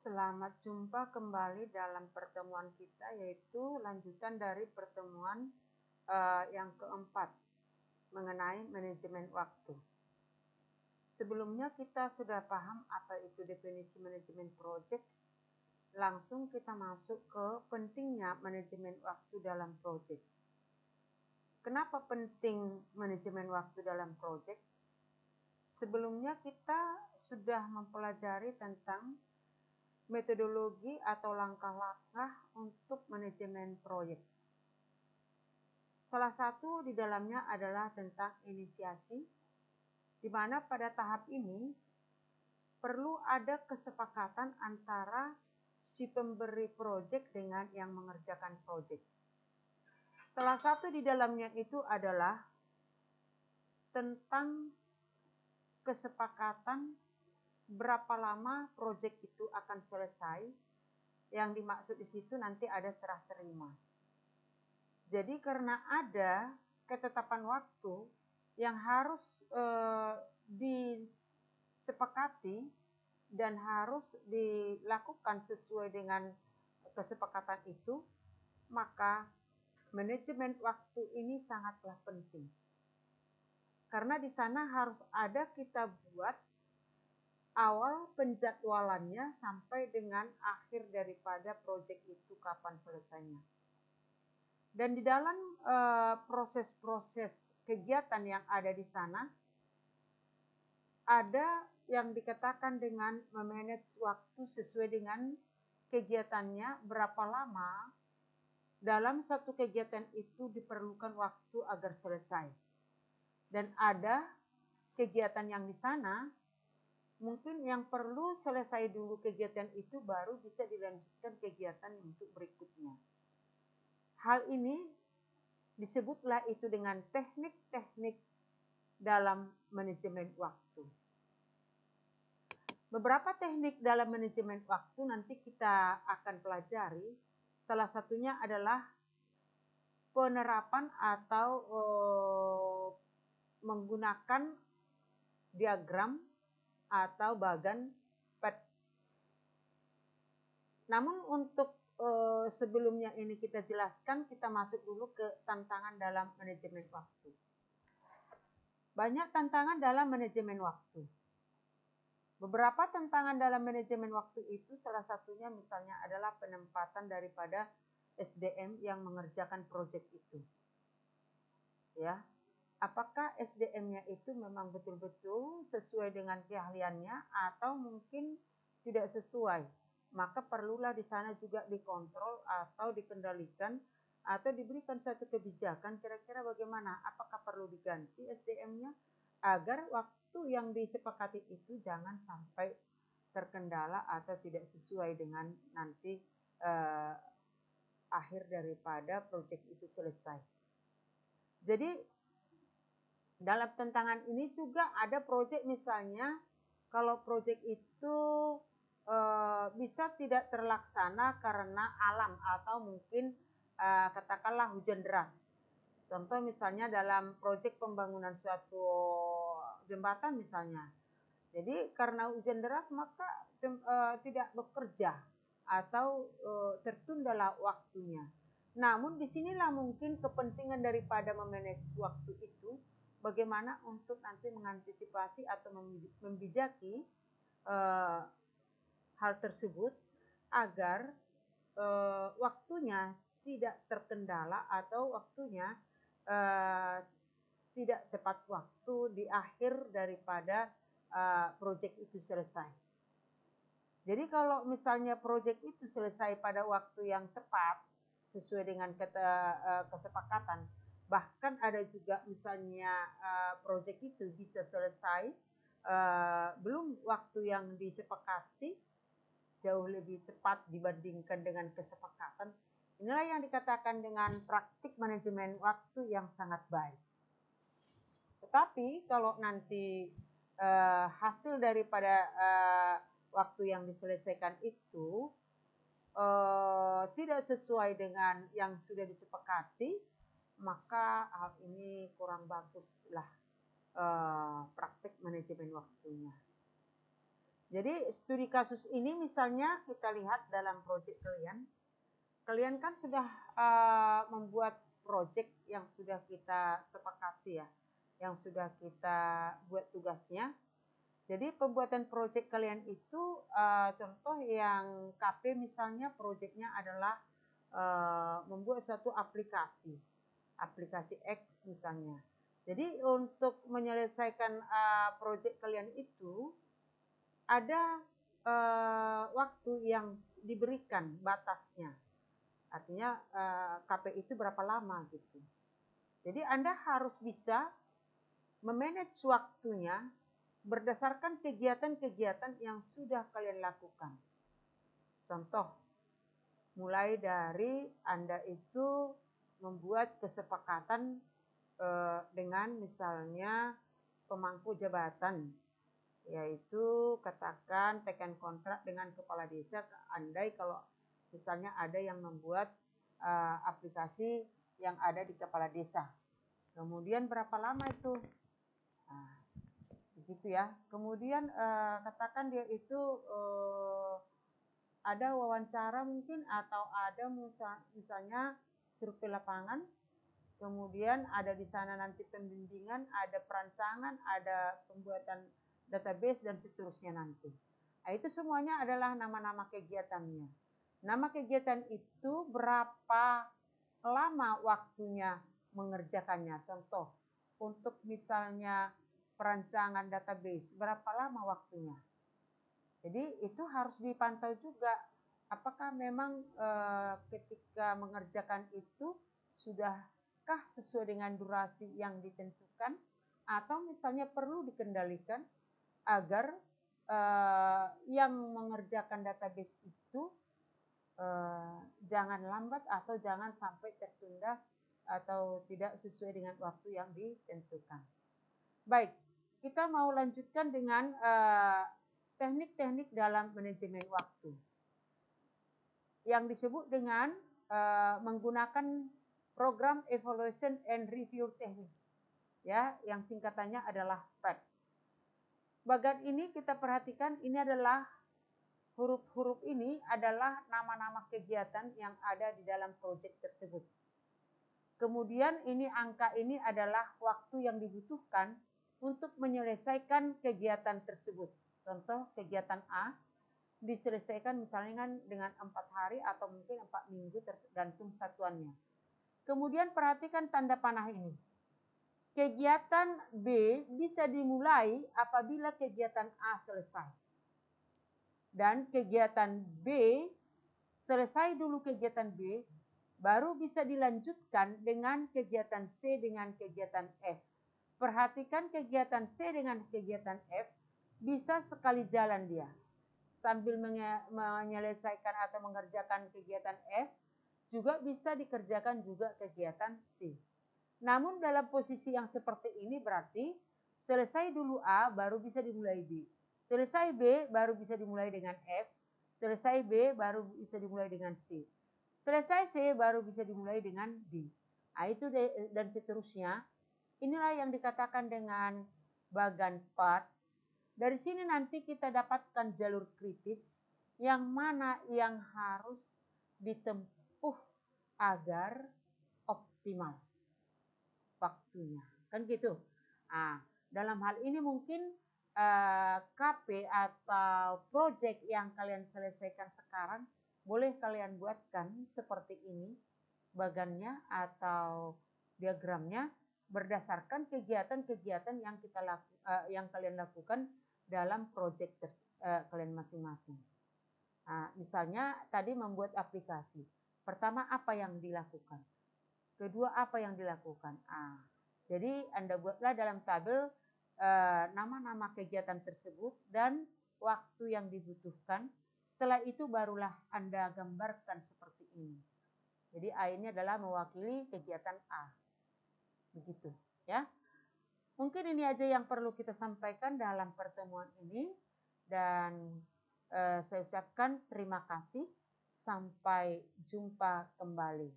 Selamat jumpa kembali dalam pertemuan kita, yaitu lanjutan dari pertemuan yang keempat mengenai manajemen waktu. Sebelumnya kita sudah paham apa itu definisi manajemen project. Langsung kita masuk ke pentingnya manajemen waktu dalam project. Kenapa penting manajemen waktu dalam project? Sebelumnya kita sudah mempelajari tentang metodologi atau langkah-langkah untuk manajemen proyek. Salah satu di dalamnya adalah tentang inisiasi, di mana pada tahap ini perlu ada kesepakatan antara si pemberi proyek dengan yang mengerjakan proyek. Salah satu di dalamnya itu adalah tentang kesepakatan berapa lama proyek itu akan selesai. Yang dimaksud di situ nanti ada serah terima. Jadi karena ada ketetapan waktu yang harus disepakati dan harus dilakukan sesuai dengan kesepakatan itu, maka manajemen waktu ini sangatlah penting. Karena di sana harus ada kita buat awal penjadwalannya sampai dengan akhir daripada proyek itu kapan selesainya. Dan di dalam proses-proses kegiatan yang ada di sana, ada yang dikatakan dengan memanage waktu sesuai dengan kegiatannya, berapa lama dalam satu kegiatan itu diperlukan waktu agar selesai. Dan ada kegiatan yang di sana mungkin yang perlu selesai dulu kegiatan itu baru bisa dilanjutkan kegiatan untuk berikutnya. Hal ini disebutlah itu dengan teknik-teknik dalam manajemen waktu. Beberapa teknik dalam manajemen waktu nanti kita akan pelajari. Salah satunya adalah penerapan atau menggunakan diagram atau bagan PET. Namun untuk sebelumnya ini kita jelaskan, kita masuk dulu ke tantangan dalam manajemen waktu. Banyak tantangan dalam manajemen waktu. Beberapa tantangan dalam manajemen waktu itu salah satunya misalnya adalah penempatan daripada SDM yang mengerjakan proyek itu. Ya. Apakah SDM-nya itu memang betul-betul sesuai dengan keahliannya atau mungkin tidak sesuai? Maka perlulah di sana juga dikontrol atau dikendalikan atau diberikan suatu kebijakan kira-kira bagaimana, apakah perlu diganti SDM-nya agar waktu yang disepakati itu jangan sampai terkendala atau tidak sesuai dengan nanti akhir daripada proyek itu selesai. Jadi dalam tantangan ini juga ada proyek misalnya kalau proyek itu bisa tidak terlaksana karena alam atau mungkin katakanlah hujan deras. Contoh misalnya dalam proyek pembangunan suatu jembatan misalnya. Jadi karena hujan deras maka tidak bekerja atau tertundalah waktunya. Namun disinilah mungkin kepentingan daripada memanage waktu itu, bagaimana untuk nanti mengantisipasi atau membijaki hal tersebut agar waktunya tidak terkendala atau waktunya tidak tepat waktu di akhir daripada proyek itu selesai. Jadi kalau misalnya proyek itu selesai pada waktu yang tepat sesuai dengan kesepakatan, bahkan ada juga misalnya proyek itu bisa selesai belum waktu yang disepakati, jauh lebih cepat dibandingkan dengan kesepakatan. Inilah yang dikatakan dengan praktik manajemen waktu yang sangat baik. Tetapi kalau nanti hasil daripada waktu yang diselesaikan itu tidak sesuai dengan yang sudah disepakati, maka hal ini kurang baguslah praktik manajemen waktunya. Jadi studi kasus ini misalnya kita lihat dalam proyek kalian. Kalian kan sudah membuat proyek yang sudah kita sepakati ya, yang sudah kita buat tugasnya. Jadi pembuatan proyek kalian itu contoh yang KP misalnya proyeknya adalah membuat satu aplikasi X misalnya. Jadi untuk menyelesaikan proyek kalian itu ada waktu yang diberikan batasnya. Artinya KP itu berapa lama gitu. Jadi Anda harus bisa memanage waktunya berdasarkan kegiatan-kegiatan yang sudah kalian lakukan. Contoh, mulai dari Anda itu membuat kesepakatan dengan misalnya pemangku jabatan, yaitu katakan tekan kontrak dengan kepala desa, andai kalau misalnya ada yang membuat aplikasi yang ada di kepala desa. Kemudian berapa lama itu? Nah, begitu ya. Kemudian katakan dia itu ada wawancara mungkin atau ada misalnya survei lapangan. Kemudian ada di sana nanti pembimbingan, ada perancangan, ada pembuatan database dan seterusnya nanti. Nah, itu semuanya adalah nama-nama kegiatannya. Nama kegiatan itu berapa lama waktunya mengerjakannya. Contoh, untuk misalnya perancangan database, berapa lama waktunya. Jadi itu harus dipantau juga. Apakah memang ketika mengerjakan itu sudahkah sesuai dengan durasi yang ditentukan, atau misalnya perlu dikendalikan agar yang mengerjakan database itu jangan lambat atau jangan sampai tertunda atau tidak sesuai dengan waktu yang ditentukan. Baik, kita mau lanjutkan dengan teknik-teknik dalam manajemen waktu yang disebut dengan menggunakan program evaluation and review teknik, ya, yang singkatannya adalah PET. Bagian ini kita perhatikan, ini adalah huruf-huruf ini adalah nama-nama kegiatan yang ada di dalam proyek tersebut. Kemudian ini angka ini adalah waktu yang dibutuhkan untuk menyelesaikan kegiatan tersebut. Contoh kegiatan A diselesaikan misalnya dengan 4 hari atau mungkin 4 minggu tergantung satuannya. Kemudian perhatikan tanda panah ini. Kegiatan B bisa dimulai apabila kegiatan A selesai. Dan kegiatan B, selesai dulu kegiatan B, baru bisa dilanjutkan dengan kegiatan C dengan kegiatan F. Perhatikan kegiatan C dengan kegiatan F bisa sekali jalan dia. Sambil menyelesaikan atau mengerjakan kegiatan F, juga bisa dikerjakan juga kegiatan C. Namun dalam posisi yang seperti ini berarti selesai dulu A baru bisa dimulai B. Selesai B baru bisa dimulai dengan F. Selesai B baru bisa dimulai dengan C. Selesai C baru bisa dimulai dengan D. Nah, itu dan seterusnya. Inilah yang dikatakan dengan bagan part. Dari sini nanti kita dapatkan jalur kritis yang mana yang harus ditempuh agar optimal waktunya. Kan gitu. Nah, dalam hal ini mungkin KP atau project yang kalian selesaikan sekarang boleh kalian buatkan seperti ini bagannya atau diagramnya berdasarkan kegiatan-kegiatan yang yang kalian lakukan dalam project kalian masing-masing. Nah, misalnya tadi membuat aplikasi. Pertama apa yang dilakukan? Kedua apa yang dilakukan? Jadi Anda buatlah dalam tabel nama-nama kegiatan tersebut dan waktu yang dibutuhkan. Setelah itu barulah Anda gambarkan seperti ini. Jadi A ini adalah mewakili kegiatan A. Begitu, ya. Mungkin ini aja yang perlu kita sampaikan dalam pertemuan ini dan saya ucapkan terima kasih. Sampai jumpa kembali.